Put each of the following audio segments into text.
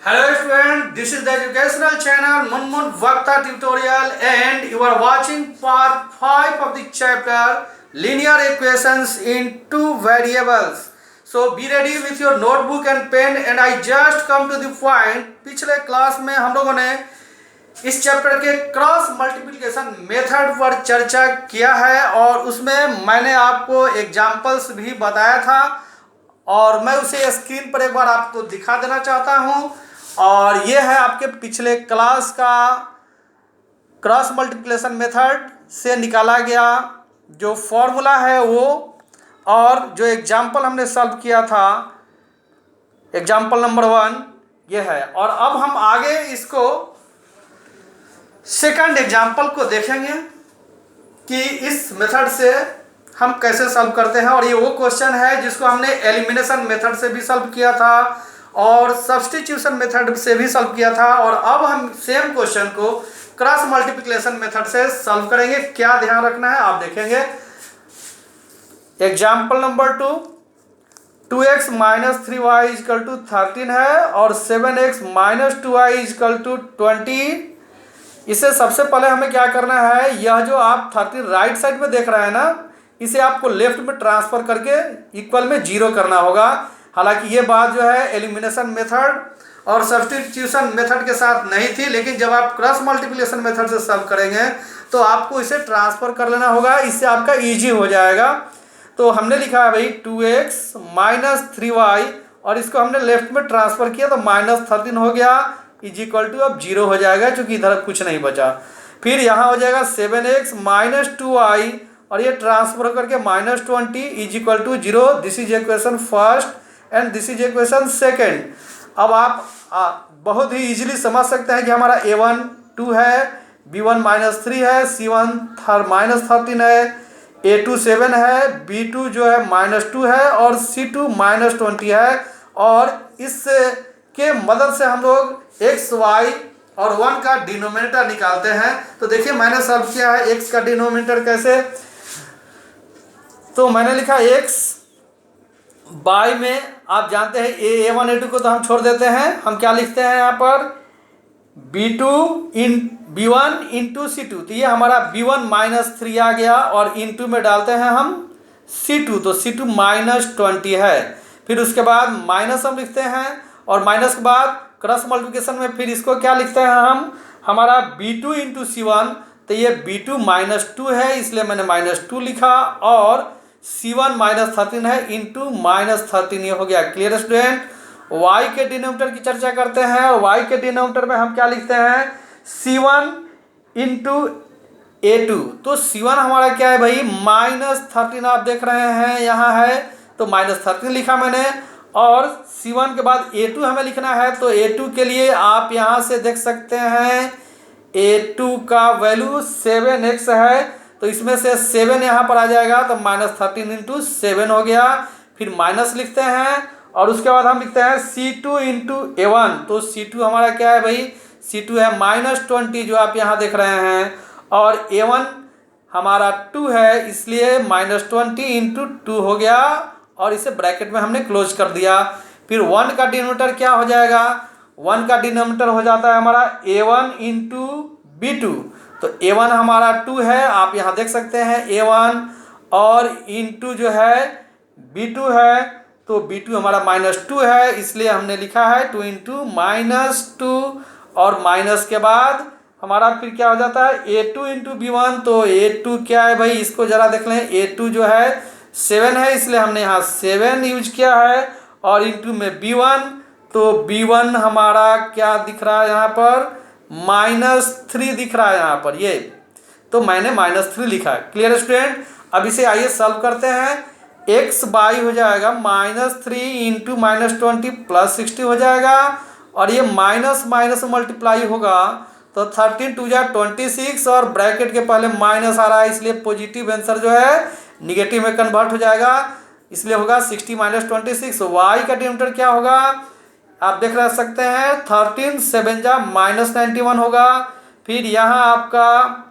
Hello student, this is the educational channel Munmun Vakta tutorial and you are watching part 5 of the chapter linear equations in two variables. So be ready with your notebook and pen and I just come to the point. पिछले class में हम लोगों ने इस chapter के cross multiplication method पर चर्चा किया है और उसमें मैंने आपको एग्जाम्पल्स भी बताया था और मैं उसे स्क्रीन पर एक बार आपको दिखा देना चाहता हूं। और ये है आपके पिछले क्लास का क्रॉस मल्टीप्लिकेशन मेथड से निकाला गया जो फॉर्मूला है वो, और जो एग्जाम्पल हमने सॉल्व किया था एग्जाम्पल नंबर 1 ये है। और अब हम आगे इसको सेकंड एग्जाम्पल को देखेंगे कि इस मेथड से हम कैसे सॉल्व करते हैं। और ये वो क्वेश्चन है जिसको हमने एलिमिनेशन मेथड से भी सॉल्व किया था और सब्स्टिट्यूशन मेथड से भी सॉल्व किया था, और अब हम सेम क्वेश्चन को क्रॉस मल्टीप्लिकेशन मेथड से सॉल्व करेंगे। क्या ध्यान रखना है आप देखेंगे। Example number 2, 2x minus 3y is equal to 13 है और 7x minus 2y is equal to 20। इसे सबसे पहले हमें क्या करना है, यह जो आप 13 राइट साइड में देख रहे हैं ना, इसे आपको लेफ्ट में ट्रांसफर करके इक्वल में 0 करना होगा। हालांकि ये बात जो है एलिमिनेशन मेथड और सब्स्टिट्यूशन मेथड के साथ नहीं थी, लेकिन जब आप क्रॉस मल्टीप्लिकेशन मेथड से सॉल्व करेंगे तो आपको इसे ट्रांसफर कर लेना होगा, इससे आपका इजी हो जाएगा। तो हमने लिखा है भाई 2x माइनस 3y और इसको हमने लेफ्ट में ट्रांसफर किया तो माइनस 13 हो गया इज इक्वल टू अब 0 हो जाएगा क्योंकि इधर कुछ नहीं बचा। फिर यहाँ हो जाएगा 7x माइनस 2y और ये ट्रांसफर करके minus 20 is equal to 0। This is equation first and this is equation second. अब आप बहुत ही इजीली समझ सकते हैं कि हमारा a1 2 है, b1 माइनस 3 है, c1 माइनस 13 है, a2 7 है, b2 जो है माइनस 2 है और c2 माइनस 20 है। और इस के मदद से हम लोग x y और 1 का डिनोमिनेटर निकालते हैं। तो देखिए मैंने सॉल्व किया है x का डिनोमिनेटर कैसे। तो मैंने लिखा x बाय में आप जानते हैं a1 a2 को तो हम छोड़ देते हैं, हम क्या लिखते हैं यहाँ पर b1 इंटू c2। तो ये हमारा b1 माइनस 3 आ गया और इंटू में डालते हैं हम c2, तो c2 माइनस 20 है। फिर उसके बाद माइनस हम लिखते हैं और माइनस के बाद क्रॉस मल्टीप्लिकेशन में फिर इसको क्या लिखते हैं हम, हमारा b2 इंटू c1। तो ये b2 माइनस 2 है इसलिए मैंने माइनस 2 लिखा और c1 माइनस 13 है इंटू माइनस 13, ये हो गया। Clear student. y के डिनोमिनेटर की चर्चा करते हैं और y के डिनोमिनेटर में हम क्या लिखते हैं c1 इंटू a2। तो c1 हमारा क्या है भाई माइनस 13, आप देख रहे हैं यहाँ है तो माइनस 13 लिखा मैंने। और c1 के बाद a2 हमें लिखना है, तो a2 के लिए आप यहाँ से देख सकते हैं a2 का वैल्यू 7x है, तो इसमें से 7 यहाँ पर आ जाएगा तो माइनस 13 इंटू 7 हो गया। फिर माइनस लिखते हैं और उसके बाद हम लिखते हैं c2 इंटू a1। तो c2 हमारा क्या है भाई, c2 है माइनस 20 जो आप यहाँ देख रहे हैं, और a1 हमारा 2 है इसलिए माइनस 20 इंटू 2 हो गया और इसे ब्रैकेट में हमने क्लोज कर दिया। फिर 1 का डिनोमिनेटर क्या हो जाएगा, 1 का डिनोमिनेटर हो जाता है हमारा a1 इंटू b2। तो a1 हमारा 2 है, आप यहाँ देख सकते हैं a1 और इंटू जो है b2 है, तो b2 हमारा माइनस 2 है इसलिए हमने लिखा है 2 इंटू माइनस 2। और माइनस के बाद हमारा फिर क्या हो जाता है a2 इंटू b1। तो a2 क्या है भाई, इसको ज़रा देख लें, a2 जो है 7 है इसलिए हमने यहाँ 7 यूज किया है और इंटू में b1। तो b1 हमारा क्या दिख रहा है यहाँ पर माइनस 3 दिख रहा है यहाँ पर ये, तो मैंने माइनस 3 लिखा है। Clear student. अब इसे आइए सॉल्व करते हैं। x बाई हो जाएगा माइनस 3 इंटू माइनस 20 प्लस 60 हो जाएगा और ये माइनस माइनस मल्टीप्लाई होगा तो 13 टू जा 26 और ब्रैकेट के पहले माइनस आ रहा है इसलिए पॉजिटिव आंसर जो है निगेटिव में कन्वर्ट हो जाएगा, इसलिए होगा 60 माइनस 26। y का डिनोमिनेटर क्या होगा आप देख रह सकते हैं 13 7 जा माइनस 91 होगा। फिर यहाँ आपका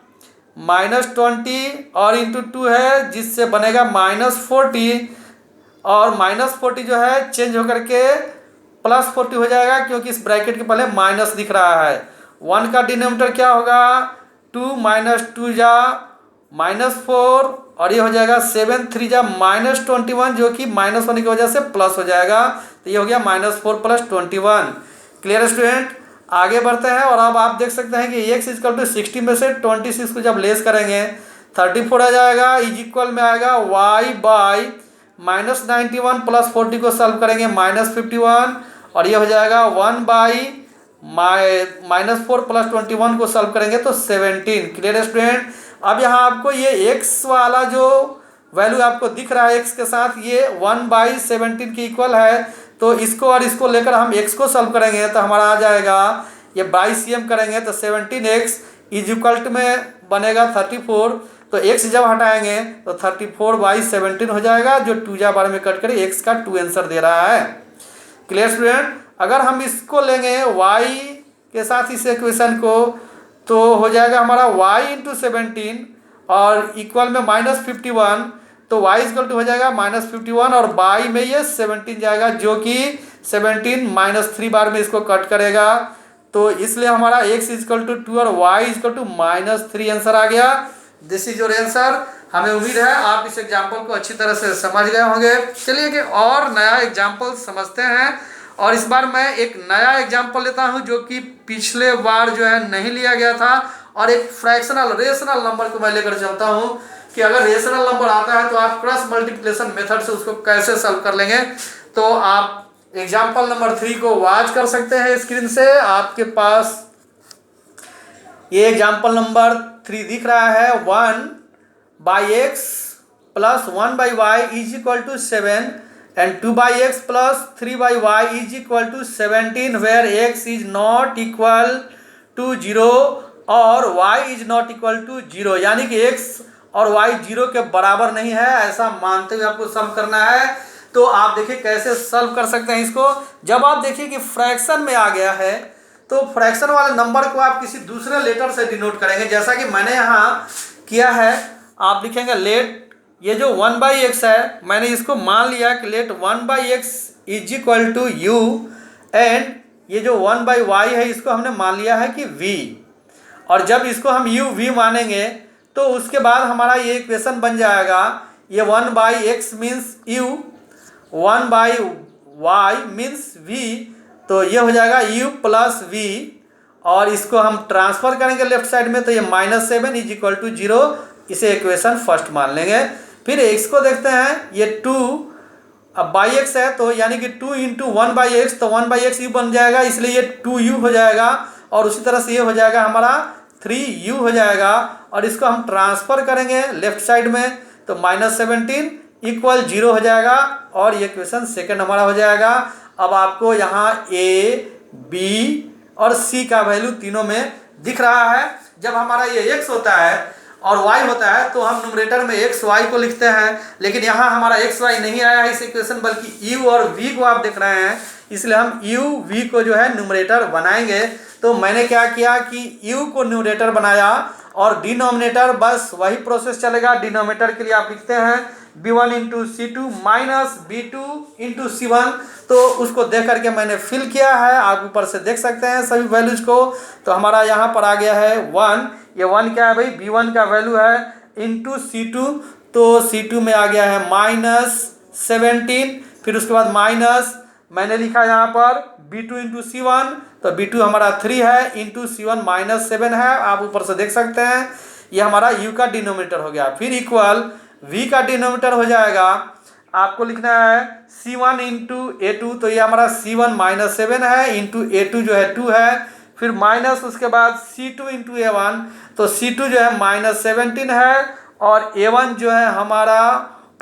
माइनस 20 और इंटू 2 है जिससे बनेगा माइनस 40 और माइनस 40 जो है चेंज होकर के प्लस 40 हो जाएगा, क्योंकि इस ब्रैकेट के पहले माइनस दिख रहा है। 1 का डिनोमिनेटर क्या होगा, 2 माइनस 2 जा -4, और ये हो जाएगा 7 3 जा -21, जो कि माइनस होने की वजह से प्लस हो जाएगा, तो ये हो गया -4 + 21। क्लियर स्टूडेंट, आगे बढ़ते हैं। और अब आप देख सकते हैं कि x = 60 में से 26 को जब लेस करेंगे 34 आ जाएगा, इज इक्वल में आएगा y बाई -91 + 40 को सॉल्व करेंगे -51, और ये हो जाएगा 1 बाई -4 + 21 को सॉल्व करेंगे तो 17। क्लियर स्टूडेंट, अब यहाँ आपको ये x वाला जो वैल्यू आपको दिख रहा है x के साथ, ये 1/17 के इक्वल है, तो इसको और इसको लेकर हम x को सॉल्व करेंगे तो हमारा आ जाएगा, ये बाई CM करेंगे तो 17x इज इक्वल में बनेगा 34, तो x जब हटाएंगे तो 34/17 हो जाएगा, जो 2 जा बार में कट कर x का 2 आंसर दे रहा है। क्लियर स्टूडेंट, अगर हम इसको लेंगे y के साथ इस इक्वेशन को, तो हो जाएगा हमारा y × 17 और इक्वल में -51, तो y = हो जाएगा -51 और बाई में ये 17 जाएगा, जो कि 17 -3 बार में इसको कट करेगा, तो इसलिए हमारा x = 2 और y = -3 आंसर आ गया। This is your answer. हमें उम्मीद है आप इस एग्जाम्पल को अच्छी तरह से समझ गए होंगे। चलिए कि और नया एग्जाम्पल समझते हैं, और इस बार मैं एक नया एग्जाम्पल लेता हूं जो कि पिछले बार जो है नहीं लिया गया था, और एक फ्रैक्शनल रेशनल नंबर को मैं लेकर चलता हूं कि अगर रेशनल नंबर आता है तो आप क्रॉस मल्टीप्लिकेशन मेथड से उसको कैसे सॉल्व कर लेंगे। तो आप एग्जाम्पल नंबर 3 को वॉच कर सकते हैं स्क्रीन से। आपके पास ये एग्जाम्पल नंबर 3 दिख रहा है, 1/x + 1/y = 7 and 2/x + 3/y = 17, where x is not equal to 0 और y is not equal to 0, यानी कि x और y 0 के बराबर नहीं है, ऐसा मानते हुए आपको सॉल्व करना है। तो आप देखिए कैसे सॉल्व कर सकते हैं इसको। जब आप देखिए कि फ्रैक्शन में आ गया है, तो फ्रैक्शन वाले नंबर को आप किसी दूसरे लेटर से डिनोट करेंगे, जैसा कि मैंने यहाँ किया है। आप लिखेंगे लेट, ये जो 1/x है, मैंने इसको मान लिया कि लेट 1/x = u, एंड ये जो 1/y है इसको हमने मान लिया है कि v, और जब इसको हम u v मानेंगे तो उसके बाद हमारा ये इक्वेशन बन जाएगा, ये 1/x means u, 1/y means v, तो ये हो जाएगा u + v, और इसको हम ट्रांसफर करेंगे लेफ्ट साइड में, तो ये -7 = 0, इसे इक्वेशन फर्स्ट मान लेंगे। फिर x को देखते हैं, ये 2 अब x है, तो यानी कि 2 × 1/x, तो 1/x u बन जाएगा, इसलिए ये 2u हो जाएगा, और उसी तरह से ये हो जाएगा हमारा 3u हो जाएगा, और इसको हम ट्रांसफर करेंगे लेफ्ट साइड में, तो -17 = 0 हो जाएगा, और ये इक्वेशन सेकंड हमारा हो जाएगा। अब आपको यहाँ a, b और c का वैल्यू तीनों में दिख रहा है। जब हमारा ये x होता है और y होता है तो हम न्यूमरेटर में x y को लिखते हैं, लेकिन यहाँ हमारा x y नहीं आया है इस इक्वेशन, बल्कि u और v को आप देख रहे हैं, इसलिए हम u v को जो है न्यूमरेटर बनाएंगे। तो मैंने क्या किया कि u को न्यूमरेटर बनाया, और डिनोमिनेटर बस वही प्रोसेस चलेगा। डिनोमिनेटर के लिए आप लिखते हैं b1 × c2 - b2 × c1, तो उसको देख करके मैंने फिल किया है, आप ऊपर से देख सकते हैं सभी वैल्यूज को। तो हमारा यहाँ पर आ गया है 1, ये 1 क्या है भाई, b1 का वैल्यू है × c2, तो c2 में आ गया है -17, फिर उसके बाद माइनस मैंने लिखा यहाँ पर b2 × c1, तो b2 हमारा 3 है, × c1 -7 है, आप ऊपर से देख सकते हैं। ये हमारा u का डिनोमिनेटर हो गया। फिर इक्वल v का डिनोमिनेटर हो जाएगा, आपको लिखना है c1 × a2, तो ये हमारा c1 -7 है, × a2 जो है 2 है, फिर माइनस उसके बाद c2 × a1, तो c2 जो है -17 है, और a1 जो है हमारा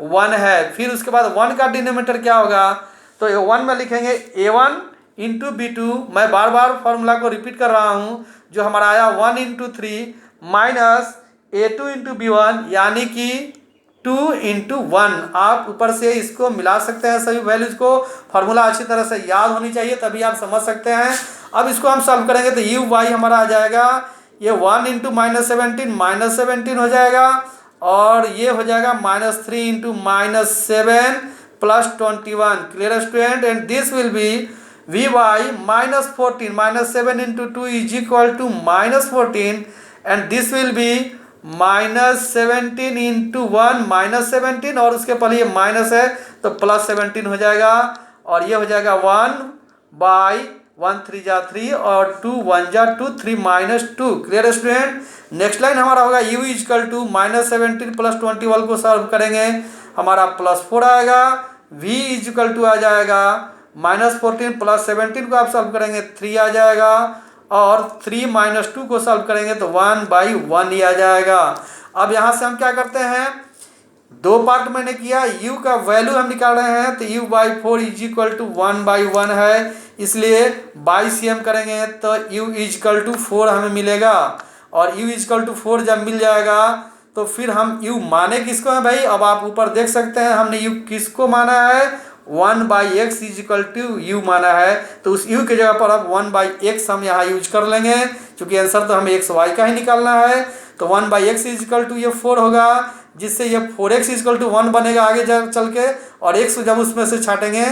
1 है। फिर उसके बाद 1 का डिनोमिनेटर क्या होगा, तो 1 में लिखेंगे a1 × b2, मैं बार बार फॉर्मूला को रिपीट कर रहा हूँ, जो हमारा आया 1 × 3 माइनस a2 × b1, यानी कि 2 × 1। आप ऊपर से इसको मिला सकते हैं सभी वैल्यूज को, फार्मूला अच्छी तरह से याद होनी चाहिए तभी आप समझ सकते हैं। अब इसको हम सॉल्व करेंगे तो u y हमारा आ जाएगा, ये 1 × -17 हो जाएगा, और ये हो जाएगा -3 × -7 + 21। Clear student, and this will be v by -14 -7 into 2 is equal to -14 and this will be -17 into 1 -17 और उसके पहले ये माइनस है तो +17 हो जाएगा और ये हो जाएगा 1 बाई 1 3 जा 3 और 2 1 जा 2 3 -2। Clear student. नेक्स्ट लाइन हमारा होगा u इजकल टू -17 + 21 को सॉल्व करेंगे हमारा +4 आएगा। v इजकल टू आ जाएगा -14 + 17 को आप सॉल्व करेंगे 3 आ जाएगा और 3 - 2 को सॉल्व करेंगे तो 1/1 ही आ जाएगा। अब यहाँ से हम क्या करते हैं, दो पार्ट मैंने किया, u का वैल्यू हम निकाल रहे हैं तो u/4 इज इक्वल टू 1/1 है, इसलिए बाई सी हम करेंगे तो u इजकल टू 4 हमें मिलेगा और u इजकल टू 4 जब मिल जाएगा तो फिर हम u माने किसको है भाई, अब आप ऊपर देख सकते हैं हमने u किसको माना है 1/x इजकल टू u माना है, तो उस u की जगह पर अब 1/x हम यहाँ यूज कर लेंगे क्योंकि आंसर तो हमें xy का ही निकालना है। तो 1/x इजकल टू ये 4 होगा जिससे ये 4x इजकल टू 1 बनेगा आगे चल के और x जब उसमें से छाटेंगे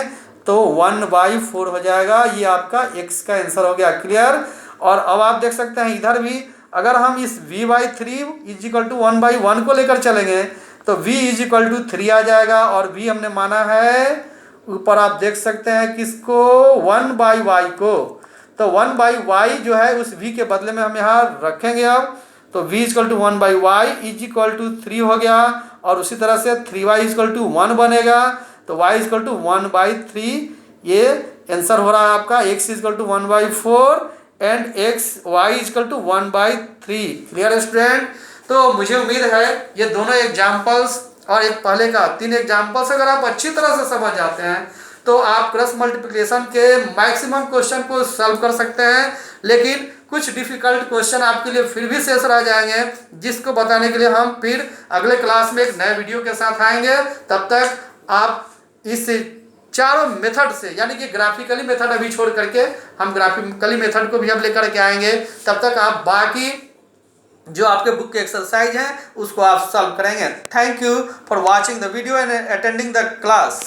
तो 1/4 हो जाएगा। ये आपका x का आंसर हो गया। क्लियर। और अब आप देख सकते हैं इधर भी अगर हम इस v/3 इजकल टू 1/1 को लेकर चलेंगे तो v इजकल टू 3 आ जाएगा और v हमने माना है ऊपर आप देख सकते हैं किसको 1/y को, तो 1/y जो है उस v के बदले में हम यहाँ रखेंगे। अब तो v is equal to 1/y is equal to 3 हो गया और उसी तरह से 3y इजकल टू 1 बनेगा तो y इजकल टू 1/3। ये आंसर हो रहा है आपका x is equal to 1/4 and y is equal to 1/3। Clear student. तो मुझे उम्मीद है ये दोनों एग्जाम्पल्स और एक पहले का 3 एग्जाम्पल्स अगर आप अच्छी तरह से समझ जाते हैं तो आप क्रॉस मल्टीप्लिकेशन के मैक्सिमम क्वेश्चन को सॉल्व कर सकते हैं, लेकिन कुछ डिफिकल्ट क्वेश्चन आपके लिए फिर भी शेष रह जाएंगे जिसको बताने के लिए हम फिर अगले क्लास में एक नए वीडियो के साथ आएंगे। तब तक आप इस चारों मेथड से यानी कि ग्राफिकली मेथड अभी छोड़ करके हम ग्राफिकली मेथड को भी अब लेकर के आएंगे, तब तक आप बाकी जो आपके बुक के एक्सरसाइज हैं उसको आप सॉल्व करेंगे। Thank you for watching the video and attending the class.